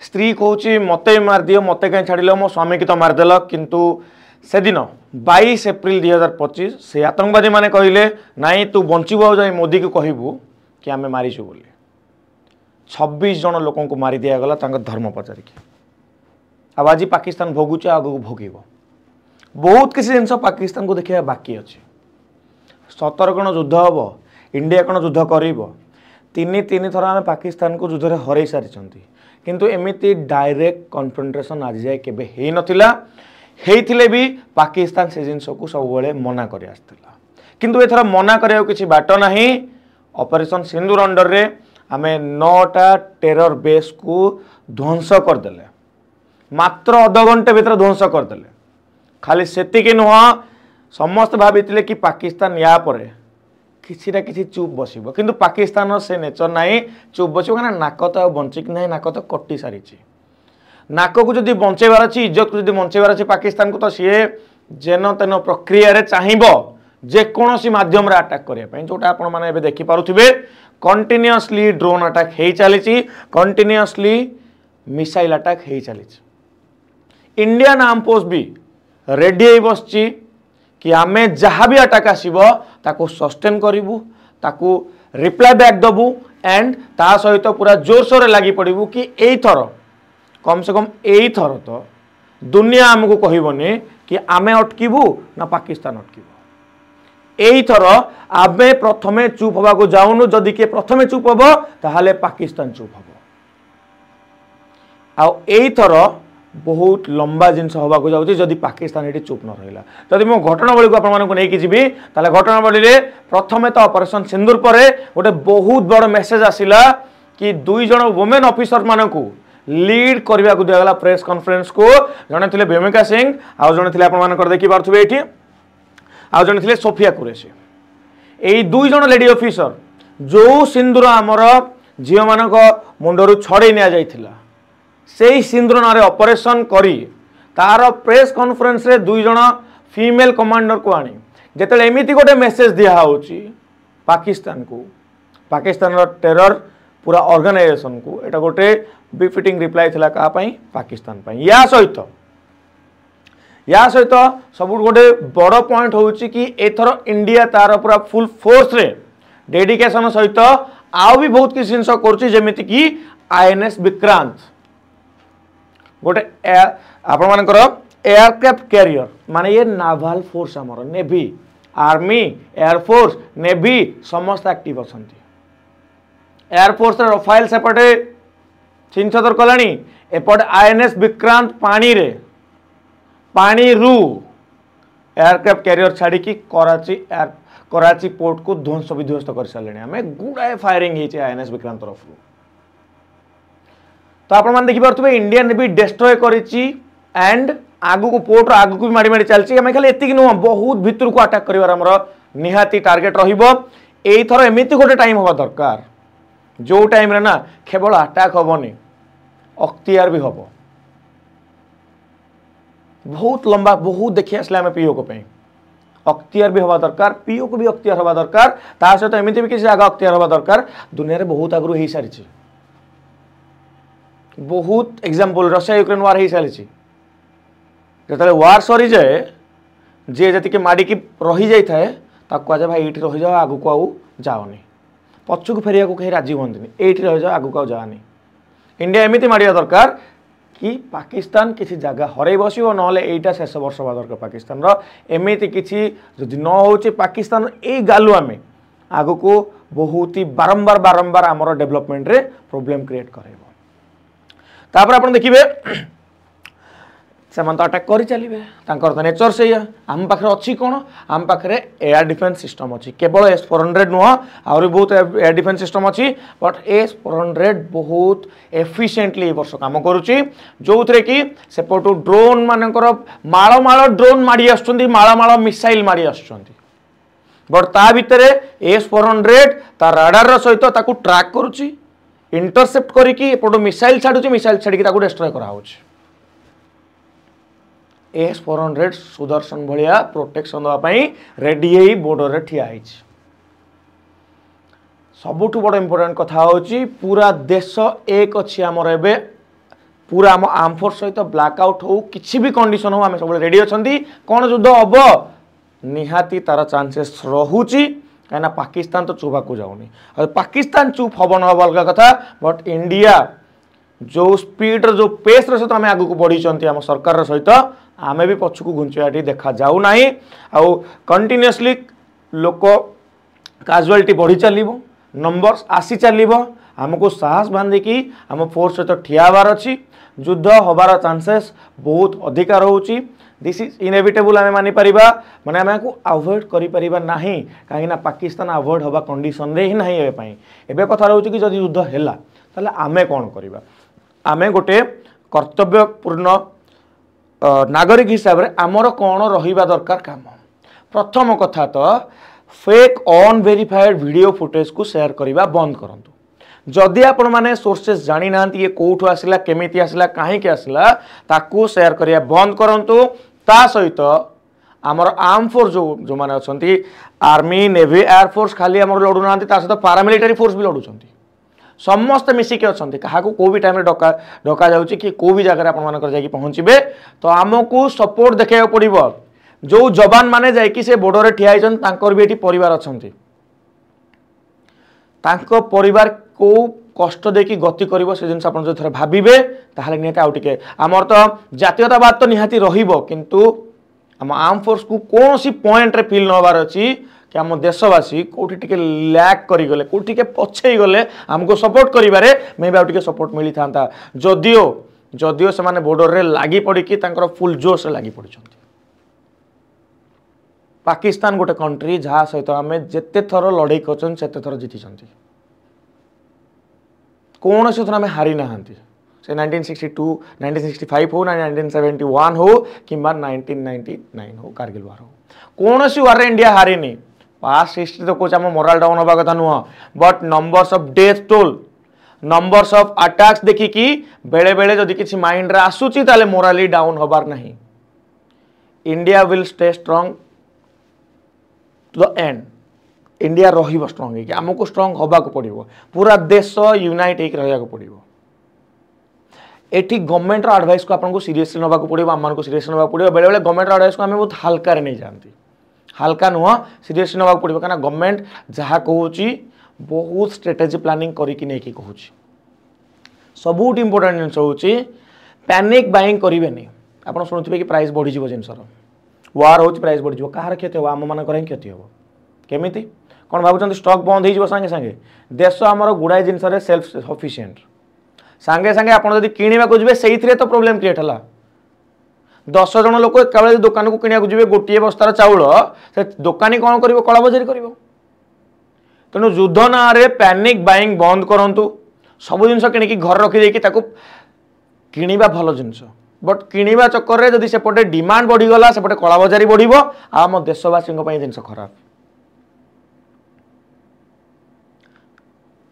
स्त्री कहूँ मत मार दियो मत कहीं छाड़ मो स्वामी की तो मारदेल किंतु से दिन 22 एप्रिल 2025 से आतंकवादी माने कहले नाई तू बंचबू जाई मोदी को कहबू कि आम मारिचु बोली 26 जन लोक को मारी दिगला धर्म पचारिक अब आज पाकिस्तान भोगुचे आग भोग बहुत किसी जिन पाकिस्तान को देखा बाकी अच्छे 17 कण युद्ध हम इंडिया कण युद्ध कर तीन थर आम पाकिस्तान को युद्ध हर सारी किंतु एमती डायरेक्ट कन्फ्रंटेशन आज जाए केबे हे नथिला हेइथिले भी पाकिस्तान से जिन को सब मना कर आसला किंतु एथर मना करिया किछि बाट नाही। ऑपरेशन सिंदूर अंडर रे आमे 9टा टेरर बेस को ध्वंस करदेले मात्र अध घंटे भीतर ध्वंस करदेले खाली सेतिकी नुह समस्त भाविथिले कि पाकिस्तान या परे किसी ना किसी चुप बसिबो किंतु पाकिस्तान से नेचर नाही चुप बसिबो काना नाक तो बंचिक नाही नाक तो कटि सारी नाक को जदि बंचेबार अच्छी इज्जत को जदि बंचेबार अच्छी पाकिस्तान को तो सी जेन तेन प्रक्रिया चाहब जेकोसी मध्यम अटैक करने जोटा आपण मैंने देखिपे कंटिन्यूअसली ड्रोन अटैक हो चली कंटिन्यूअसली मिसाइल अटैक हो चली इंडियन आर्म फोर्स भी रेडी बस कि आमे जहाँ भी अटैक आसो ताको सस्टेन करूँ ताको रिप्लाई बैक दबू एंड ता सहित पूरा जोरसोर लगी पड़ू कि यही थर कम से कम यही थर तो दुनिया आमको कहबनी कि आमे अटकबू ना पाकिस्तान अटकब यही थर आमे प्रथमे चुप होगा जाऊनु जदि किए प्रथमे चुप हम ताहले पाकिस्तान चुप हम आई थर बहुत लंबा जिनस होगा जाऊँगी जदि पाकिस्तान ये चुप न रहा जदि मो घटनावली को आपको जी ताले घटनावली प्रथमे तो ऑपरेशन सिंदूर पर गोटे बहुत बड़ मेसेज आसला कि 2 जन वुमेन ऑफिसर मानकू लीड करने को दिगला प्रेस कॉन्फ्रेंस को जड़े थे भूमिका सिंह आउ जड़े थे आप देखिपे ये आउ जड़े थे सोफिया कुरेशी यही 2 जन लेडी ऑफिसर जो सिंदूर आमर झील मान मुंडर छड़े नि से सिंदूर ना ऑपरेशन करी तार प्रेस कॉन्फ्रेंस रे 2 जन फीमेल कमांडर को आनी जिते एमती गोटे मेसेज दिया पाकिस्तान को पाकिस्तान टेरर पूरा ऑर्गेनाइजेशन को एटा गोटे बिफिटिंग रिप्लाई थिला का पाकिस्तान या सहित सब गोटे बड़ पॉइंट होउची कि एथर इंडिया तार पूरा फुल फोर्स रे डेडिकेशन सहित आउ भी बहुत किसी जिन करुच्ची जमीती कि INS विक्रांत गोटे आपर एयरक्राफ्ट कैरियर माने ये नाभाल फोर्स आमर नेवी आर्मी एयरफोर्स नेवी समस्त एक्टिव अच्छा एयरफोर्स रफाइल सेपटे छिनछतर कलानी एपटे INS विक्रांत पानी रे पानी रू एयरक्राफ्ट कैरियर छाड़ी कराची पोर्ट को ध्वंस विध्वस्त कर सारे आम गुड़ाए फायरिंग होती INS विक्रांत तरफ तो आप देखिपे इंडियन नेवी डिस्ट्रॉय करिछि एंड आगु को पोर्ट आगु को मारी मारी चलछि आम खाली एतिक नुह बहुत भितर को अटैक करिवार हमर निहाती टार्गेट रहिबो एई थर एमिति गोटे टाइम हवा दरकार जो टाइम रे ना केवल अटैक हेनी अख्तियार भी हम बहुत लंबा बहुत देखी आसले आम पीओ को अख्तियार भी हवा दरकार पीओ को भी अख्तियार हवा दरकार ता सहित एमती भी किसी आगे अख्तियार हवा दरकार दुनिया में बहुत आगु हो सारी बहुत एग्जांपल रशिया यूक्रेन वार हो सारी जो वार सरी जाए जी जी माड़िकी रही जाए कहुए भाई ये रही जाओ आगू को आउ जाओनी पछक फेरिया को कहीं राजी हमें ये रही जाओ आगू को जानी इंडिया एमती मारिया दरकार कि पाकिस्तान किसी जगह हर बस ना यहीटा शेष वर्ष हवा दरकार पाकिस्तान एमती किसी जदि न हो पाकिस्तान ये गालु आम आग को बहुत ही बारंबार बारंबार आमर डेवलपमेंट रे प्रॉब्लम क्रिएट कर आप देखिए से अटैक कर चलिए तो नेचर से आम पाखे अच्छी कौन आम पाखे एयर डिफेन्स सिस्टम अच्छी केवल S-400 नुह आहरी बहुत एयर डिफेन्स सिस्टम अच्छी बट S-400 बहुत एफिशिएंटली वर्ष कम करुच्ची जो थे कि सेपटू ड्रोन मानकर माल माल ड्रोन माड़ी आल मिसाइल माड़ी आसुँच बट ता भितर S-400 ता राडार सहित ट्रैक करुच्ची इंटरसेप्ट करके एपटू मिसाइल छाड़ुची मिसाइल छाड़ी डिस्ट्रॉय कराउछि S-400 सुदर्शन भाया प्रोटेक्शन देवाई रेडी ही बॉर्डर रे ठिया सबुठ बड़ इंपोर्टेंट कथा होची पूरा देश एक अच्छी आमर एबे पूरा आम आर्म फोर्स सहित ब्लैकआउट हो किसी भी कंडीशन हो आम सब रेडी अच्छा कौन युद्ध हम निहाती तार चांसेस रोचे कहीं पाकिस्तान तो चुपा को जाऊनी पाकिस्तान चुप हम न अलग कथा बट इंडिया जो स्पीड जो पेस सहित आम आगे बढ़ी आम सरकार सहित आम भी पछक घुंचा देखा जाऊना आउ कंटिन्यूअसली लोक काजुआलिटी बढ़ी चलो नंबर्स आसी चलो आमको साहस बांधिकी आम फोर्स सहित ठिया हबार अच्छी युद्ध हबार चांसेस बहुत अधिका रोचे दिस इज इनेविटेबल आम मानिपर मैंने आम को अवॉइड करें कहीं पाकिस्तान अवॉइड हवा कंडीशन रे ही ना एवं कथा रोचे कि जब युद्ध है ताले आमे कौन करवा आमे गोटे कर्तव्यपूर्ण नागरिक हिसाब से आमर कौन रहा दरकार काम प्रथम कथा तो फेक अनवेरिफाइड वीडियो फुटेज को शेयर करने बंद करूँ जदि आपण मैंने सोर्सेस जानी ना ये कौटू आसला केमिति आसला कहीं आसला ताकू शेयर करिया बंद करंतु ता सहित आमर आर्म फोर्स जो माने अछंती आर्मी नेवी एयरफोर्स खाली आमर लड़ू ना सहित पारामिलिटारी फोर्स भी लड़ुंट समस्त मिसिक अच्छा क्या कौ भी टाइम डका डका जाऊँगी कि कौ भी जगह आप पहुँचे तो आमको सपोर्ट देखा पड़ो जो जवान मैंने जा बोर्डर ठिया भी ये परिवार अच्छा परिवार को कष्ट देकी गति कर से जिन जो थे भावे निहती आउ टे आमर तो जातीयतावाद तो निहाती रु आम आर्म फोर्स को कौन सी पॉइंट रे फील नबार अच्छी कि आम देशवासी कौटी टिके लैक करीगले कौटी टिके पछे गले आमको सपोर्ट करिबारे मे भी आउ टिके सपोर्ट मिली था जदियो जदियो से माने बॉर्डर रे लागी पड़ी कि फुल जोश रे लागी पड़ी पाकिस्तान गोटे कंट्री जहाँ सहित आम जिते थर लड़ाई कर थर जीति कौन से आम हारी ना से 1962 1965 हो ना 1971 हो कि 1999 हो कारगिल वार हो कौन सी वार इंडिया हारी नहीं पास्ट हिस्ट्री तो कौच आम मोराल डाउन हवा कथा नुह but numbers of death toll numbers of attacks देखिकी बेले बेले जदि किसी माइंड रे आसुची ताले मोराली डाउन हबार नहीं India will stay strong to the end India रही स्ट्रांग आमको स्ट्रांग हवा को पड़ो पूरा देश यूनाइट होकर रहा पड़ो एटी गवर्नमेंट एडवाइस को आपको सीरियसली नवा पड़ो आम को सीरियसली नवा पड़ो बेले बेले गवर्नमेंट एडवाइस को आम बहुत हल्का नहीं जाती हल्का नुह सीरियसली नवा पड़ो कहीं गवर्नमेंट जहाँ कहूँ बहुत स्ट्रेटेजी प्लानिंग करके कहूँ सबुठ इम्पोर्टाट जिन हूँ पैनिक बाइंग करेंगे आप शुणुवे कि प्राइस बढ़ी जिनसर वार हो प्राइस बढ़ी कहार क्षति हम आम मानकर ही क्षति हम केमी कौन भावुं स्टॉक बंद हो सागे सागे देश आमर गुड़ाए जिनस सेल्फ सफिशिएंट सांगे सांगे आप किणवा जी से तो प्रोब्लेम क्रिएट है 10 जन लोक एक दुकान को किणा जी गोटे बस्तार चाउल से दुकानी कौन कर कला बजारी कर तेणु युद्ध ना पैनिक बाइंग बंद करूँ सब जिन कि घर रखीदे किणवा भल जिनस बट किणवा चक्कर में जदि सेपटे डिमांड बढ़ीगला सेपटे कला बजारी बढ़ो आम देशवासी जिनस खराब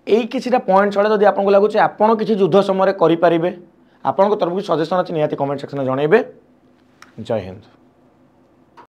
यही किसी पॉइंट छड़ा जब आपको लगुच आपड़ किसी युद्ध समय करें आपण तरफ सजेसन अच्छी निहाती कमेंट सेक्शन में जनइबे जय हिंद।